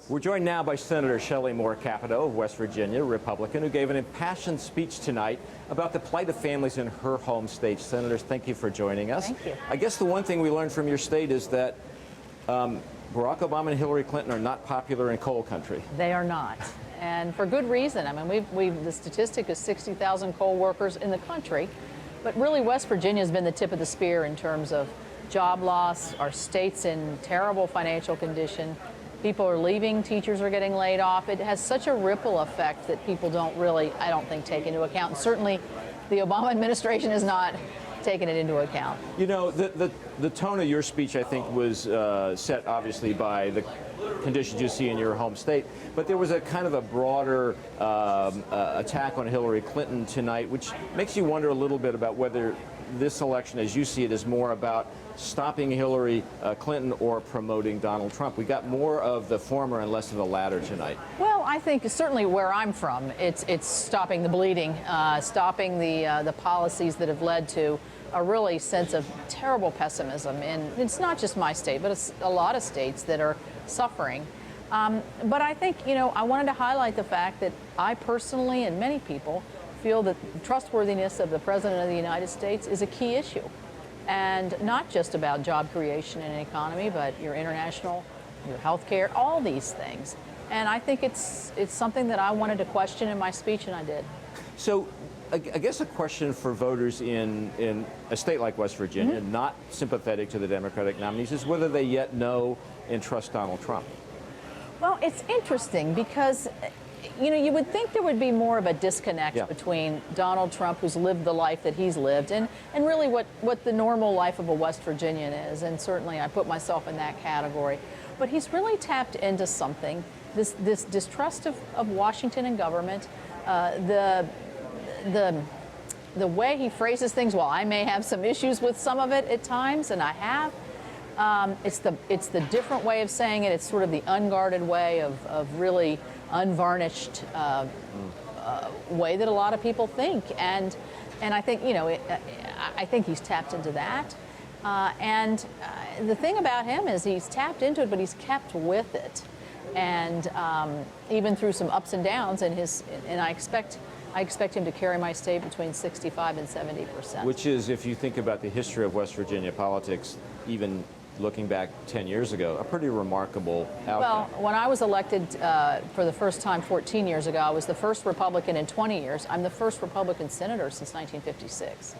We're joined now by Senator Shelley Moore Capito of West Virginia, Republican, who gave an impassioned speech tonight about the plight of families in her home state. Senators, thank you for joining us. Thank you. I guess the one thing we learned from your state is that Barack Obama and Hillary Clinton are not popular in coal country. They are not, and for good reason. I mean, the statistic is 60,000 coal workers in the country, but really West Virginia has been the tip of the spear in terms of job loss. Our state's in terrible financial condition. People are leaving, teachers are getting laid off. It has such a ripple effect that people don't really, I don't think, take into account. And certainly the Obama administration has not taken it into account. You know, the tone of your speech, I think, was set obviously by the conditions you see in your home state, but there was a kind of a broader attack on Hillary Clinton tonight, which makes you wonder a little bit about whether this election, as you see it, is more about stopping Hillary Clinton or promoting Donald Trump. We got more of the former and less of the latter tonight. Well, I think certainly where I'm from, it's stopping the bleeding, stopping the policies that have led to a really sense of terrible pessimism. And it's not just my state, but it's a lot of states that are suffering. But I think, you know, I wanted to highlight the fact that I personally and many people feel that trustworthiness of the President of the United States is a key issue. And not just about job creation and economy, but your international, your health care, all these things. And I think it's something that I wanted to question in my speech, and I did. So I guess a question for voters in a state like West Virginia, not sympathetic to the Democratic nominees, is whether they yet know and trust Donald Trump. Well, it's interesting because, you know, you would think there would be more of a disconnect between Donald Trump, who's lived the life that he's lived, and really what the normal life of a West Virginian is. And certainly I put myself in that category. But he's really tapped into something, this distrust of Washington and government, the way he phrases things. While I may have some issues with some of it at times, and I have, it's the different way of saying it. It's sort of the unguarded way of really unvarnished way that a lot of people think, and I think, you know, I think he's tapped into that, and the thing about him is he's tapped into it, but he's kept with it, and even through some ups and downs, and I expect him to carry my state between 65 and 70%. Which is, if you think about the history of West Virginia politics, even looking back 10 years ago, a pretty remarkable outcome. Well, when I was elected for the first time 14 years ago, I was the first Republican in 20 years. I'm the first Republican senator since 1956.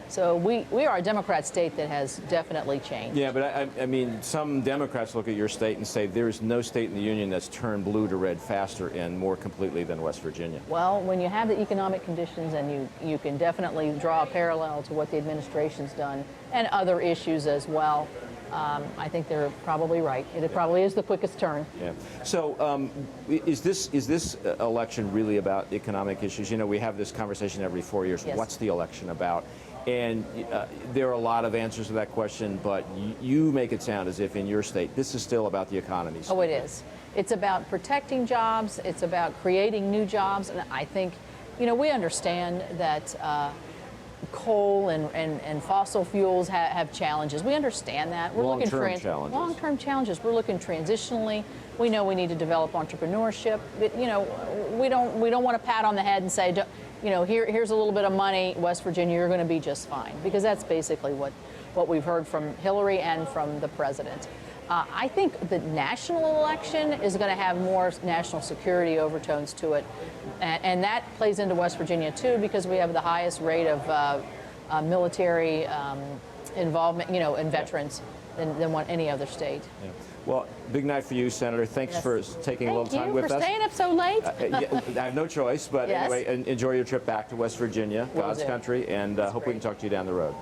So we are a Democrat state that has definitely changed. Yeah, but I mean, some Democrats look at your state and say there's no state in the union that's turned blue to red faster and more completely than West Virginia. Well, when you have the economic conditions, and you can definitely draw a parallel to what the administration's done and other issues as well, I think they're probably right. It probably is the quickest turn. Yeah. So is this election really about economic issues? You know, we have this conversation every 4 years. Yes. What's the election about? And there are a lot of answers to that question, but you make it sound as if in your state this is still about the economy. Oh, it is. It's about protecting jobs. It's about creating new jobs. And I think, you know, we understand that coal and fossil fuels have challenges. We understand that. We're looking for long-term challenges. We're looking transitionally. We know we need to develop entrepreneurship. But, you know, we don't want to pat on the head and say, you know, here's a little bit of money, West Virginia, you're going to be just fine, because that's basically what we've heard from Hillary and from the president. I think the national election is going to have more national security overtones to it, and that plays into West Virginia too, because we have the highest rate of military involvement, you know, in veterans than any other state. Yeah. Well, big night for you, Senator. Thanks for taking a little time with us. Thank you for staying up so late. I have no choice, but anyway, enjoy your trip back to West Virginia, God's country, and hope we can talk to you down the road.